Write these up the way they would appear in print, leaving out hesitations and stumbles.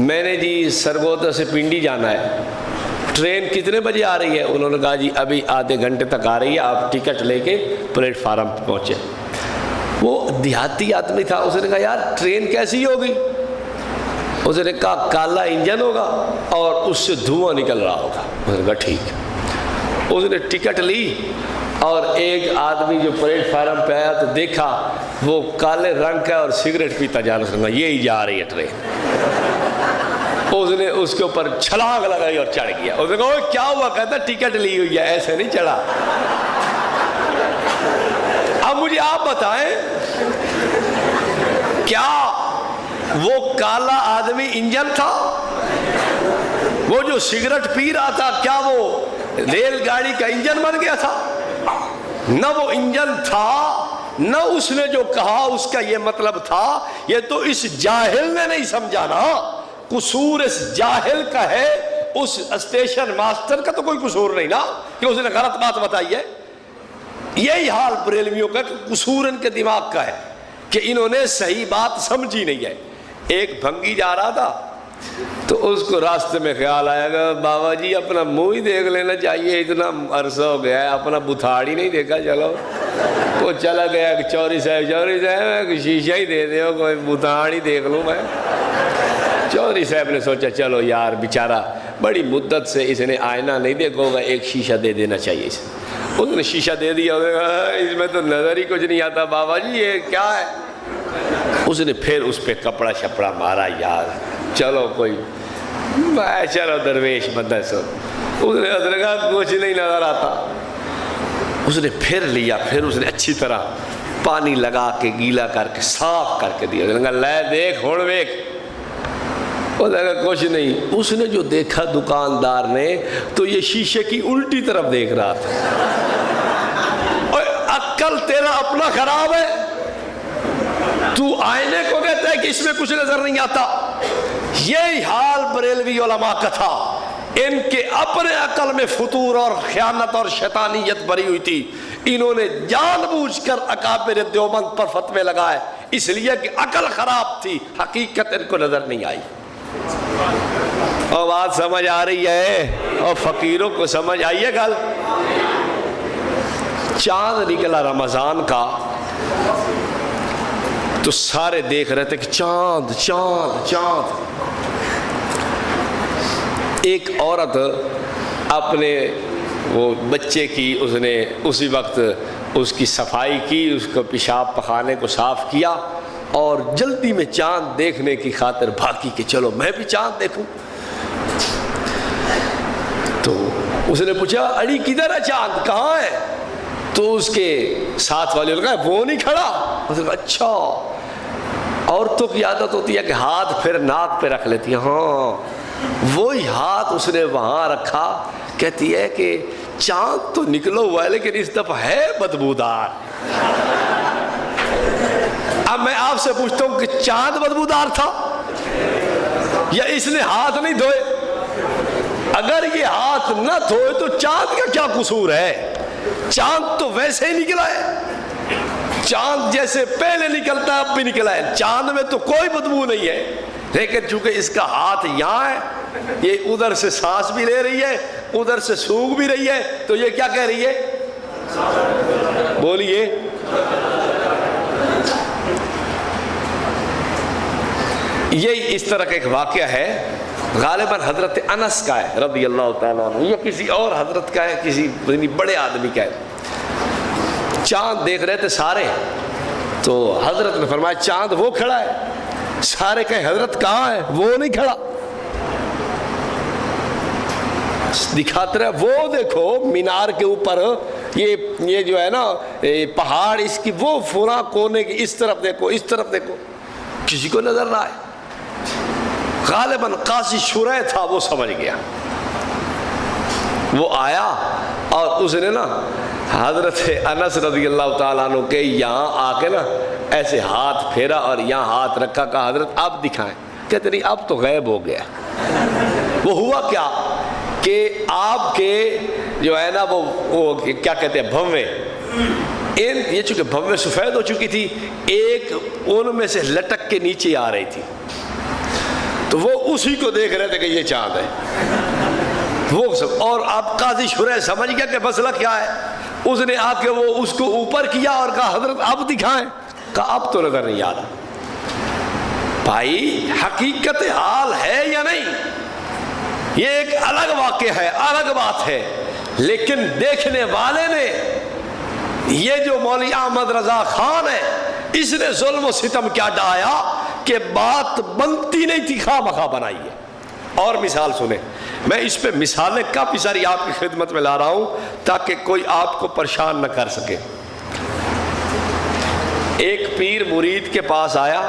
میں نے جی سرگودا سے پنڈی جانا ہے، ٹرین کتنے بجے آ رہی ہے؟ انہوں نے کہا جی ابھی آدھے گھنٹے تک آ رہی ہے، آپ ٹکٹ لے کے پلیٹ فارم پہ پہنچے۔ وہ دیہاتی آدمی تھا، اس نے کہا یار ٹرین کیسی ہوگی؟ اس نے کہا کالا انجن ہوگا اور اس سے دھواں نکل رہا ہوگا۔ اس نے کہا ٹھیک ہے۔ اس نے ٹکٹ لی اور ایک آدمی جو پلیٹ فارم پہ آیا تو دیکھا وہ کالے رنگ کا اور سگریٹ پیتا جا رہا ہے، یہی جا رہی ہے ٹرین۔ اس نے اس کے اوپر چھلانگ لگائی اور چڑھ گیا۔ اس نے کہا کیا ہوا؟ کہتا ٹکٹ لی ہوئی ہے، ایسے نہیں چڑھا۔ اب مجھے آپ بتائیں کیا وہ کالا آدمی انجن تھا؟ وہ جو سگریٹ پی رہا تھا کیا وہ ریل گاڑی کا انجن بن گیا تھا؟ نہ وہ انجن تھا، نہ اس نے جو کہا اس کا یہ مطلب تھا۔ یہ تو اس جاہل نے نہیں سمجھا نا، قصور اس جاہل کا ہے، اس اسٹیشن ماسٹر کا تو کوئی قصور نہیں نا کہ اس نے غلط بات بتائی ہے۔ یہی حال بریلویوں کا، قصور ان کے دماغ کا ہے کہ انہوں نے صحیح بات سمجھی نہیں ہے۔ ایک بھنگی جا رہا تھا تو اس کو راستے میں خیال آیا گا بابا جی اپنا منہ ہی دیکھ لینا چاہیے، اتنا عرصہ ہو گیا ہے اپنا بتھاڑ ہی نہیں دیکھا، چلو وہ چلا گیا کہ چوری صاحب شیشہ ہی دے دے، کوئی بتھاڑ ہی دیکھ لوں میں۔ چوری صاحب نے سوچا چلو یار بیچارہ بڑی مدت سے اس نے آئینہ نہیں دیکھا ہوگا، ایک شیشہ دے دینا چاہیے اسے۔ اس نے شیشہ دے دیا، اس میں تو نظر ہی کچھ نہیں آتا، بابا جی یہ کیا ہے؟ اس نے پھر اس پہ کپڑا شپڑا مارا، یار چلو کوئی چلو درویش بندہ سو۔ اس نے کہا کچھ نہیں نظر آتا۔ اس نے پھر لیا، پھر اس نے اچھی طرح پانی لگا کے گیلا کر کے صاف کر کے دیا۔ اس نے کہا لے دیکھ ہون ویک۔ اس نے کہا کچھ نہیں۔ اس نے جو دیکھا دکاندار نے تو یہ شیشے کی الٹی طرف دیکھ رہا تھا۔ عقل تیرا اپنا خراب ہے، تو آئینے کو کہتا ہے کہ اس میں کچھ نظر نہیں آتا۔ یہی حال بریلوی علماء کا تھا، ان کے اپنے عقل میں فطور اور خیانت اور شیطانیت بھری ہوئی تھی۔ انہوں نے جان بوجھ کر اکابر دیوبند پر فتوے لگائے، اس لیے کہ عقل خراب تھی، حقیقت ان کو نظر نہیں آئی۔ اور بات سمجھ آ رہی ہے؟ اور فقیروں کو سمجھ آئی ہے گل؟ چاند نکلا رمضان کا تو سارے دیکھ رہے تھے کہ چاند چاند چاند۔ ایک عورت اپنے وہ بچے کی اس نے اسی وقت اس کی صفائی کی، اس کو پیشاب پخانے کو صاف کیا اور جلدی میں چاند دیکھنے کی خاطر بھاگی کہ چلو میں بھی چاند دیکھوں۔ تو اس نے پوچھا اڑی کدھر ہے چاند، کہاں ہے؟ تو اس کے ساتھ والے نے کہا وہ نہیں کھڑا۔ اس نے کہا اچھا، عورتوں کی عادت ہوتی ہے کہ ہاتھ پھر ناک پہ رکھ لیتی ہیں۔ ہاں وہی ہاتھ اس نے وہاں رکھا، کہتی ہے کہ چاند تو نکلو ہوا ہے لیکن اس دفعہ ہے بدبودار۔ اب میں آپ سے پوچھتا ہوں کہ چاند بدبودار تھا یا اس نے ہاتھ نہیں دھوئے؟ اگر یہ ہاتھ نہ دھوئے تو چاند کا کیا قصور ہے؟ چاند تو ویسے ہی نکلا ہے، چاند جیسے پہلے نکلتا ہے اب بھی نکلا ہے، چاند میں تو کوئی بدبو نہیں ہے، لیکن چونکہ اس کا ہاتھ یہاں ہے، یہ ادھر سے سانس بھی لے رہی ہے ادھر سے سونگ بھی رہی ہے، تو یہ کیا کہہ رہی ہے؟ بولیے۔ یہی اس طرح کا ایک واقعہ ہے، غالباً حضرت انس کا ہے رضی اللہ تعالیٰ عنہ، یا کسی اور حضرت کا ہے، کسی بڑے آدمی کا ہے۔ چاند دیکھ رہے تھے سارے، تو حضرت نے فرمایا چاند وہ کھڑا ہے۔ سارے کہیں حضرت کہاں ہے؟ وہ نہیں کھڑا۔ دکھاتے رہے وہ دیکھو مینار کے اوپر یہ جو ہے نا پہاڑ، اس کی وہ فلاں کونے کی اس طرف دیکھو اس طرف دیکھو، کسی کو نظر نہ آئے۔ غالباً قاضی شرح تھا، وہ سمجھ گیا، وہ آیا اور اس نے نا حضرت انس رضی اللہ تعالیٰ عنہ کے یہاں آ کے نا ایسے ہاتھ پھیرا اور یہاں ہاتھ رکھا، کہا حضرت آپ دکھائیں۔ کہتے نہیں اب تو غائب ہو گیا۔ وہ ہوا کیا کہ آپ کے جو ہے نا وہ کیا کہتے ہیں بھویں، یہ چونکہ بھویں سفید ہو چکی تھی، ایک ان میں سے لٹک کے نیچے آ رہی تھی۔ تو وہ اسی کو دیکھ رہے تھے کہ یہ چاند ہے وہ سب. اور اب قاضی شریح سمجھ گیا کہ مسئلہ کیا ہے. اس نے آ کے وہ اس کو اوپر کیا اور کہا حضرت اب دکھائیں. کہا اب تو نظر نہیں آ رہا. بھائی حقیقت حال ہے یا نہیں یہ ایک الگ واقعہ ہے, الگ بات ہے, لیکن دیکھنے والے نے, یہ جو مولوی احمد رضا خان ہے, اس نے ظلم و ستم کیا ڈھایا کہ بات بنتی نہیں تھی, خواہ مخواہ بنائی ہے. اور مثال سنیں, میں اس پہ مثالیں کافی ساری آپ کی خدمت میں لا رہا ہوں تاکہ کوئی آپ کو پریشان نہ کر سکے. ایک پیر مرید کے پاس آیا,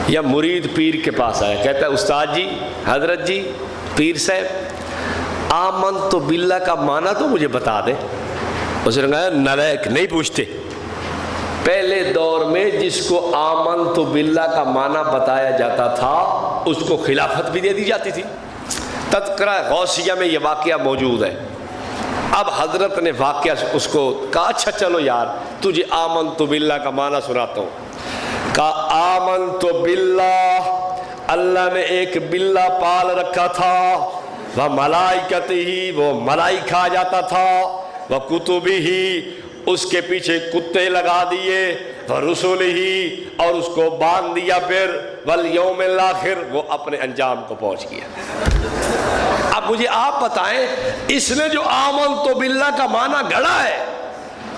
یا مرید پیر کے پاس آیا, کہتا ہے استاد جی, حضرت جی, پیر صاحب, آمنت باللہ کا معنی تو مجھے بتا دے. اس نے کہا نالائق, نہیں پوچھتے. پہلے دور میں جس کو آمنت باللہ کا معنی بتایا جاتا تھا اس کو خلافت بھی دے دی جاتی تھی. تذکرہ غوثیہ میں یہ واقعہ موجود ہے. اب حضرت نے واقعہ اس کو کہا اچھا چلو یار تجھے آمنت باللہ کا معنی سناتا ہوں. کہا آمنت باللہ, اللہ نے ایک بلہ پال رکھا تھا, وہ ملائکتہ, وہ ملائکہ آ جاتا تھا, وہ کتبہ, اس کے پیچھے کتے لگا دیے, وہ رسلہ, اور اس کو باندھ دیا, پھر والیوم الاخر, وہ اپنے انجام کو پہنچ گیا. اب مجھے آپ بتائیں اس نے جو آمنت باللہ کا معنی گھڑا ہے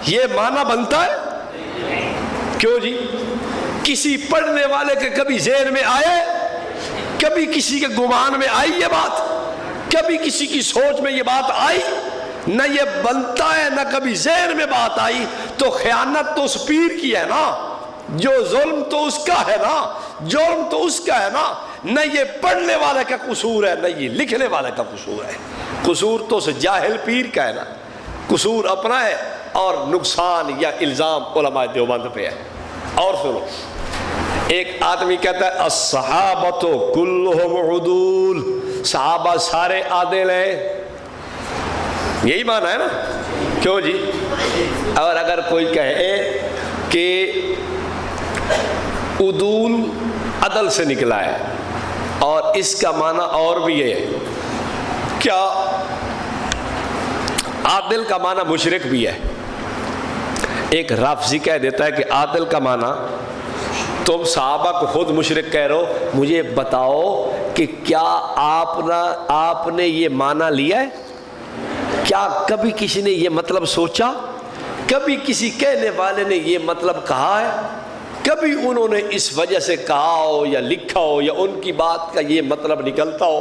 یہ معنی بنتا ہے؟ کیوں جی؟ کسی پڑھنے والے کے کبھی ذہن میں آئے, کبھی کسی کے گمان میں آئی یہ بات, کبھی کسی کی سوچ میں یہ بات آئی؟ نہ یہ بنتا ہے, نہ کبھی ذہن میں بات آئی. تو خیانت تو اس پیر کی ہے نا, جو ظلم تو اس کا ہے نا, جرم تو اس کا ہے نا. نہ یہ پڑھنے والے کا قصور ہے, نہ یہ لکھنے والے کا قصور ہے. قصور تو اس جاہل پیر کا ہے نا, قصور اپنا ہے, اور نقصان یا الزام علماء دیوبند پہ ہے. اور سنو, ایک آدمی کہتا ہے الصحابۃ کلہم عدول, صحابہ سارے عادل ہیں. یہی معنی ہے نا, کیوں جی؟ اور اگر کوئی کہے کہ عدول عدل سے نکلا ہے, اور اس کا معنی اور بھی یہ ہے, کیا عادل کا معنی مشرک بھی ہے؟ ایک رافضی کہہ دیتا ہے کہ عادل کا معنی, تم صحابہ کو خود مشرک کہہ رہے ہو, مجھے بتاؤ کہ کیا آپ نے یہ معنی لیا ہے؟ کیا کبھی کسی نے یہ مطلب سوچا؟ کبھی کسی کہنے والے نے یہ مطلب کہا ہے؟ کبھی انہوں نے اس وجہ سے کہا ہو یا لکھا ہو, یا ان کی بات کا یہ مطلب نکلتا ہو؟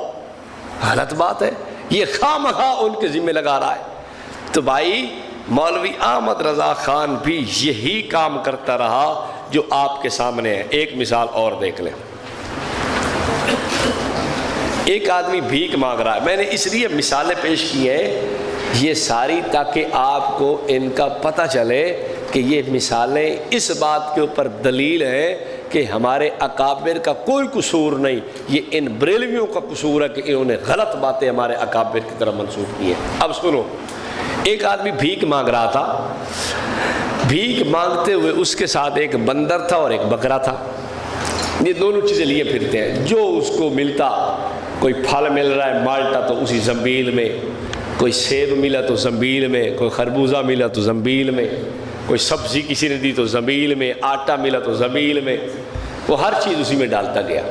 غلط بات ہے, یہ خواہ مخواہ ان کے ذمہ لگا رہا ہے. تو بھائی مولوی احمد رضا خان بھی یہی کام کرتا رہا جو آپ کے سامنے ہے. ایک مثال اور دیکھ لیں. ایک آدمی بھیک مانگ رہا ہے. میں نے اس لیے مثالیں پیش کی ہیں یہ ساری تاکہ آپ کو ان کا پتہ چلے کہ یہ مثالیں اس بات کے اوپر دلیل ہیں کہ ہمارے اکابر کا کوئی قصور نہیں, یہ ان بریلویوں کا قصور ہے کہ انہوں نے غلط باتیں ہمارے اکابر کی طرف منسوخ کی ہیں. اب سنو, ایک آدمی بھیک مانگ رہا تھا. بھیک مانگتے ہوئے اس کے ساتھ ایک بندر تھا اور ایک بکرا تھا. یہ دونوں چیزیں لیے پھرتے ہیں, جو اس کو ملتا, کوئی پھل مل رہا ہے مالٹا تو اسی زنبیل میں, کوئی سیب ملا تو زنبیل میں, کوئی خربوزہ ملا تو زنبیل میں, کوئی سبزی کسی نے دی تو زنبیل میں, آٹا ملا تو زنبیل میں, وہ ہر چیز اسی میں ڈالتا گیا.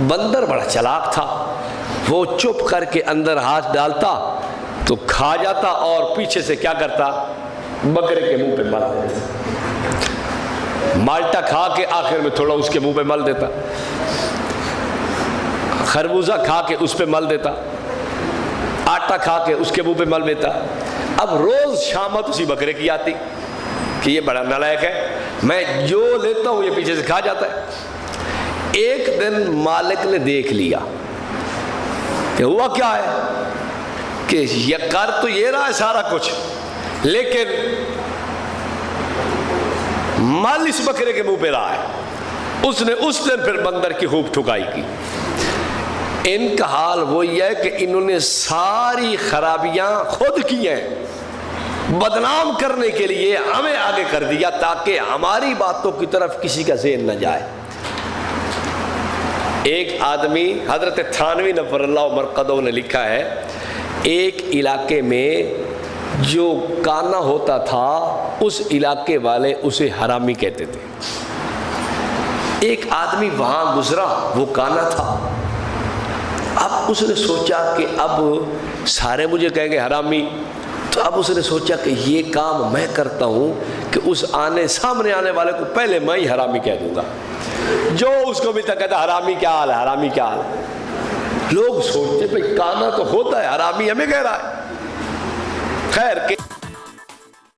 بندر بڑا چلاک تھا, وہ چپ کر کے اندر ہاتھ ڈالتا تو کھا جاتا, اور پیچھے سے کیا کرتا, بکرے کے منہ پہ مل دیتا. مالٹا کھا کے آخر میں تھوڑا اس کے منہ پہ مل دیتا, خربوزہ کھا کے اس پہ مل دیتا, آٹا کھا کے اس کے منہ پہ مل دیتا. اب روز شامت اسی بکرے کی آتی کہ یہ بڑا نالائق ہے, میں جو لیتا ہوں یہ پیچھے سے کھا جاتا ہے. ایک دن مالک نے دیکھ لیا کہ ہوا کیا ہے, کہ یہ کر تو یہ رہا ہے سارا کچھ, لیکن مال اس بکرے کے منہ پہ رہا ہے. اس نے اس دن پھر بندر کی خوب ٹھکائی کی. ان کا حال وہی ہے کہ انہوں نے ساری خرابیاں خود کی ہیں, بدنام کرنے کے لیے ہمیں آگے کر دیا تاکہ ہماری باتوں کی طرف کسی کا ذہن نہ جائے. ایک آدمی حضرت تھانوی نفر اللہ مرقدہ نے لکھا ہے، ایک علاقے میں جو کانا ہوتا تھا اس علاقے والے اسے حرامی کہتے تھے۔ ایک آدمی وہاں گزرا، وہ کانا تھا، اب اس نے سوچا کہ اب سارے مجھے کہیں گے حرامی، تو اب اس نے سوچا کہ یہ کام میں کرتا ہوں کہ اس سامنے آنے والے کو پہلے میں ہی حرامی کہہ دوں گا، جو اس کو بھی تک کہتا حرامی کیا حال ہے، حرامی کیا حال ہے۔ لوگ سوچتے بھئی کانا تو ہوتا ہے، حرامی ہمیں کہہ رہا ہے۔ خیر کہ